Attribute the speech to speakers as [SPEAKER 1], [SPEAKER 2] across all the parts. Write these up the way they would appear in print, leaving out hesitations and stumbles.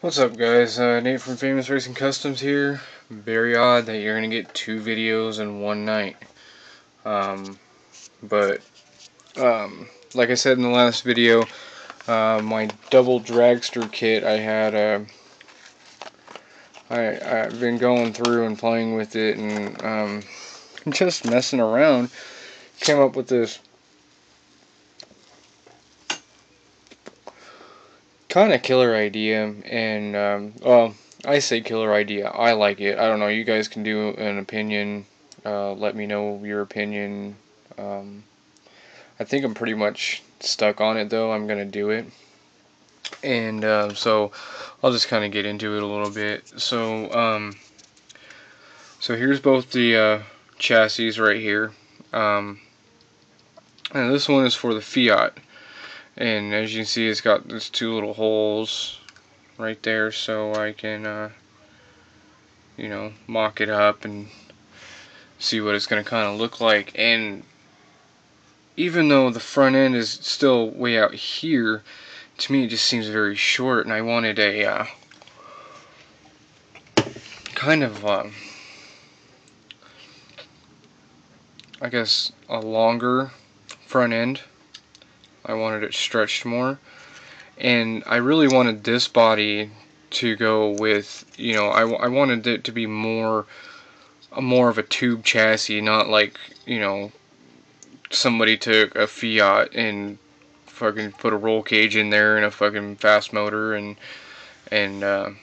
[SPEAKER 1] What's up, guys? Nate from Famous Racing Customs here. Very odd that you're going to get 2 videos in one night. But like I said in the last video, my double dragster kit I've been going through and playing with it and just messing around. Came up with this kind of killer idea, and well, I say killer idea. I like it. I don't know. You guys can do an opinion. Let me know your opinion. I think I'm pretty much stuck on it, though. I'm gonna do it, and so I'll just kind of get into it a little bit. So here's both the chassis right here, and this one is for the Fiat. And as you can see, it's got these 2 little holes right there, so I can, mock it up and see what it's going to kind of look like. And even though the front end is still way out here, to me it just seems very short, and I wanted a kind of, I guess, a longer front end. I wanted it stretched more, and I really wanted this body to go with, I wanted it to be more of a tube chassis, not like, somebody took a Fiat and fucking put a roll cage in there and a fucking fast motor and I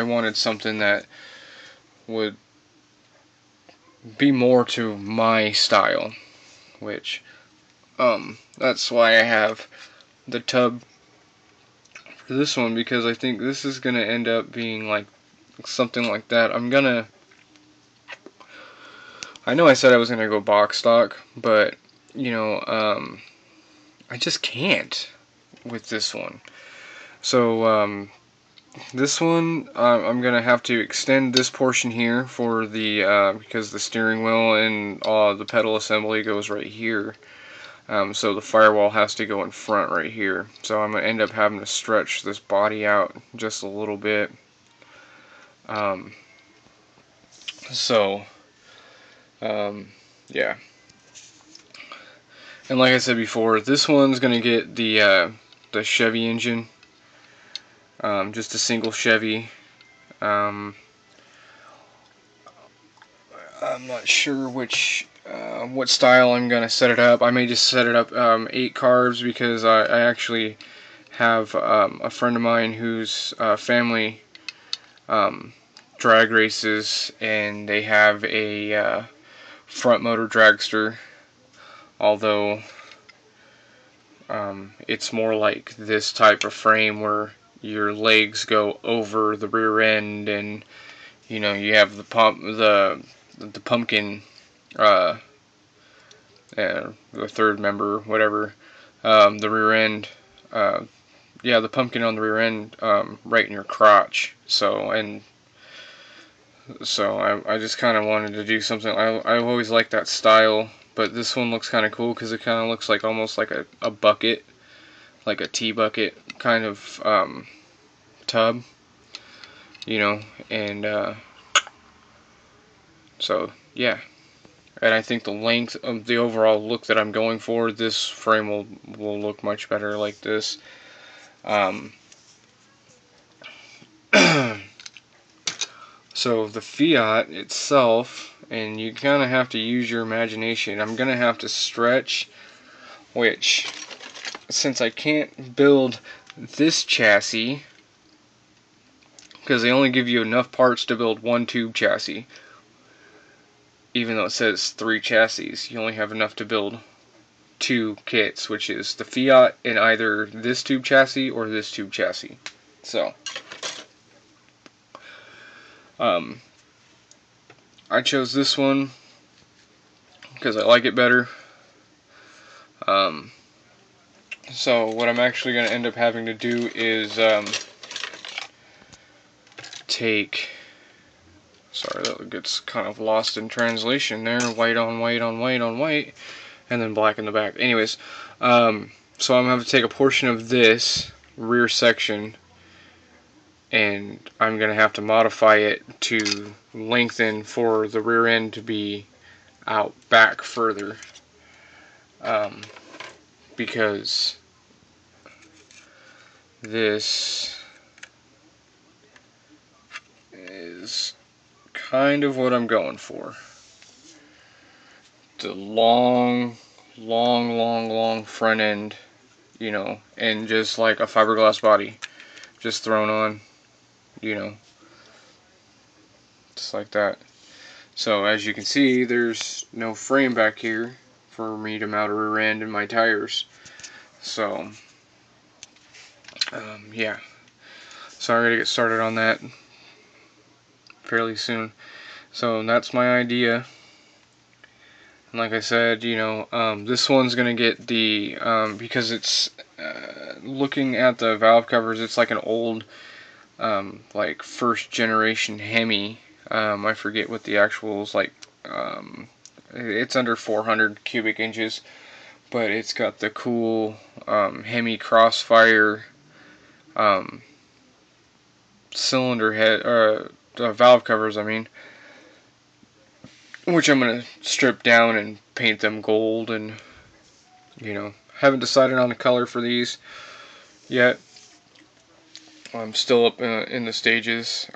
[SPEAKER 1] wanted something that would be more to my style, which that's why I have the tub for this one, because I think this is gonna end up being like something like that. I know I said I was gonna go box stock, but I just can't with this one. So this one, I'm gonna have to extend this portion here for the because the steering wheel and the pedal assembly goes right here. So the firewall has to go in front right here. So I'm gonna end up having to stretch this body out just a little bit. Yeah. And like I said before, this one's gonna get the Chevy engine. Just a single Chevy. I'm not sure what style I'm gonna set it up. I may just set it up 8 carbs, because I actually have a friend of mine whose family drag races, and they have a front motor dragster, although it's more like this type of frame where your legs go over the rear end, and you have the pumpkin, the third member, whatever, the rear end, yeah, the pumpkin on the rear end, right in your crotch. So I just kind of wanted to do something. I've always liked that style, but this one looks kind of cool because it kind of looks like almost like a bucket, like a tea bucket kind of tub, and so yeah. And I think the length of the overall look that I'm going for, this frame will look much better like this. So the Fiat itself, and you kind of have to use your imagination. I'm going to have to stretch, which, since I can't build this chassis, because they only give you enough parts to build 1 tube chassis, even though it says 3 chassis, you only have enough to build 2 kits, which is the Fiat in either this tube chassis or this tube chassis. So I chose this one because I like it better. So what I'm actually going to end up having to do is sorry, that gets kind of lost in translation there, white on white on white on white, and then black in the back. Anyways, So I'm going to have to take a portion of this rear section and I'm going to have to modify it to lengthen for the rear end to be out back further, because this is kind of what I'm going for. The long front end, you know, and just like a fiberglass body just thrown on, you know, just like that. So as you can see, there's no frame back here for me to mount a rear end in my tires. So yeah, so I'm gonna get started on that fairly soon. So that's my idea. And like I said, you know, this one's gonna get the because it's looking at the valve covers, it's like an old like first generation Hemi. I forget what the actuals like. It's under 400 cubic inches, but it's got the cool Hemi Crossfire cylinder head, valve covers, I mean, which I'm gonna strip down and paint them gold. And you know, haven't decided on the color for these yet. I'm still up in the stages.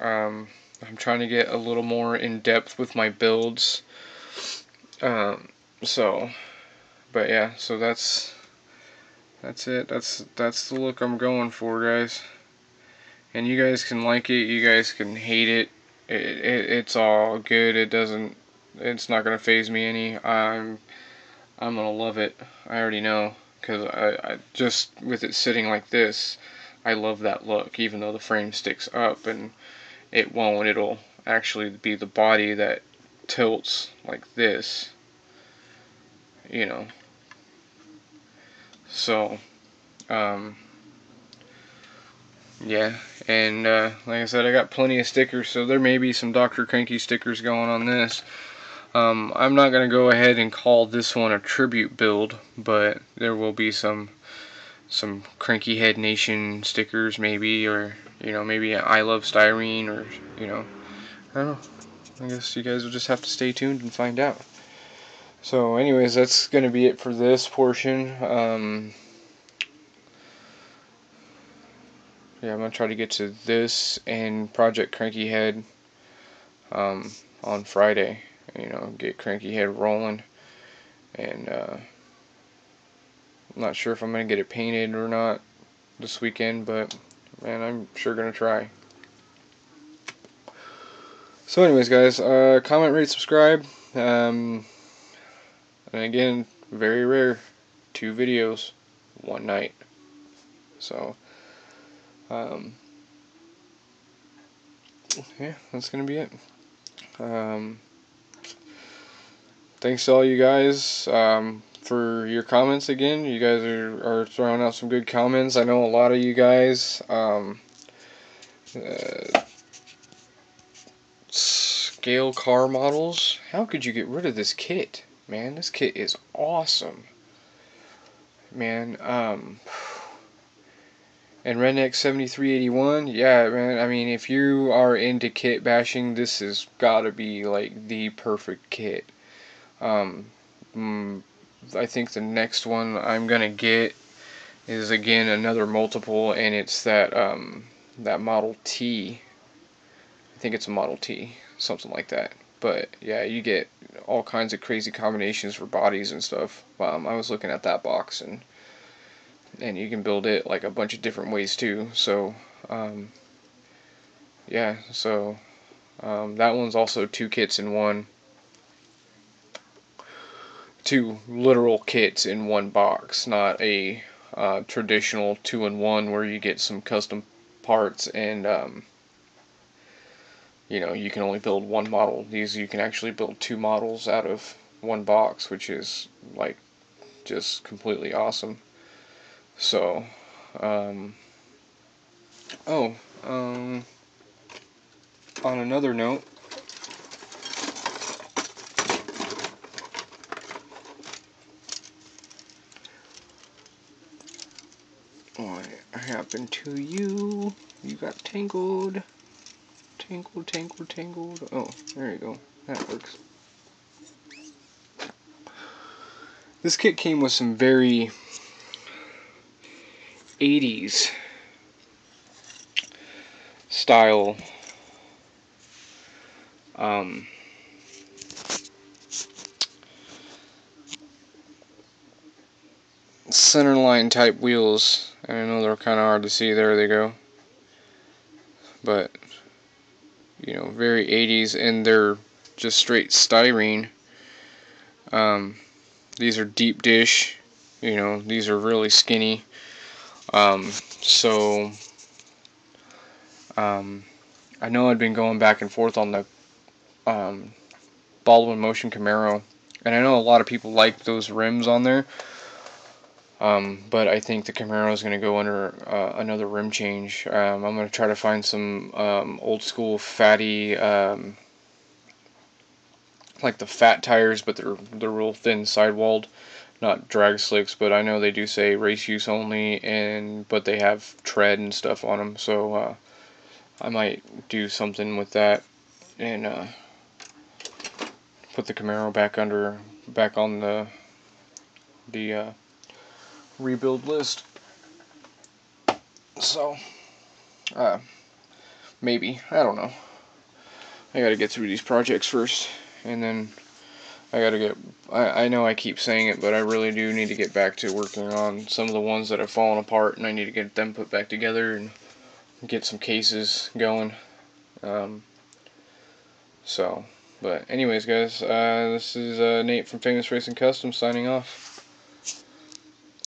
[SPEAKER 1] I'm trying to get a little more in depth with my builds. So, but yeah, so that's it. That's the look I'm going for, guys. And you guys can like it, you guys can hate it. It's all good. It's not gonna phase me any. I'm gonna love it. I already know, because I just with it sitting like this, I love that look. Even though the frame sticks up, and it won't. It'll actually be the body that tilts like this. You know. So, yeah, and like I said, I got plenty of stickers, so there may be some Dr. Cranky stickers going on this. I'm not going to go ahead and call this one a tribute build, but there will be some Cranky Head Nation stickers maybe, or, you know, maybe I Love Styrene, or, you know, I don't know. I guess you guys will just have to stay tuned and find out. So anyways, that's going to be it for this portion. Yeah, I'm going to try to get to this and Project Cranky Head on Friday. You know, get Cranky Head rolling. And I'm not sure if I'm going to get it painted or not this weekend, but man, I'm sure going to try. So anyways, guys, comment, rate, subscribe. And again, very rare, 2 videos, 1 night. So, yeah, that's going to be it. Thanks to all you guys for your comments again. You guys are throwing out some good comments. I know a lot of you guys scale car models. How could you get rid of this kit? Man, this kit is awesome. Man, and Redneck 7381, yeah, man, I mean, if you are into kit bashing, this has got to be like the perfect kit. I think the next one I'm gonna get is again another multiple, and it's that that Model T. I think it's a Model T, something like that. But yeah, you get all kinds of crazy combinations for bodies and stuff. I was looking at that box, and you can build it like a bunch of different ways too. So yeah, so that one's also 2 kits in one. 2 literal kits in one box, not a traditional 2-in-1 where you get some custom parts and you know, you can only build 1 model. These you can actually build 2 models out of 1 box, which is like just completely awesome. So on another note, What happened to you? You got tangled. Tangled, tangled, tangled. Oh, there you go. That works. This kit came with some very 80s style centerline type wheels. And I know they're kind of hard to see. There they go. But, you know, very 80s, and they're just straight styrene. These are deep dish. You know, these are really skinny. So I know I'd been going back and forth on the Baldwin Motion Camaro, and I know a lot of people like those rims on there. But I think the Camaro is going to go under another rim change. I'm going to try to find some old school fatty, like the fat tires, but they're real thin sidewalled, not drag slicks. But I know they do say race use only, but they have tread and stuff on them. So I might do something with that and put the Camaro back on the rebuild list. So maybe, I don't know. I gotta get through these projects first, and then I gotta get. I know I keep saying it, but I really do need to get back to working on some of the ones that have fallen apart, and I need to get them put back together and get some cases going. But anyways, guys, this is Nate from Famous Racing Customs signing off.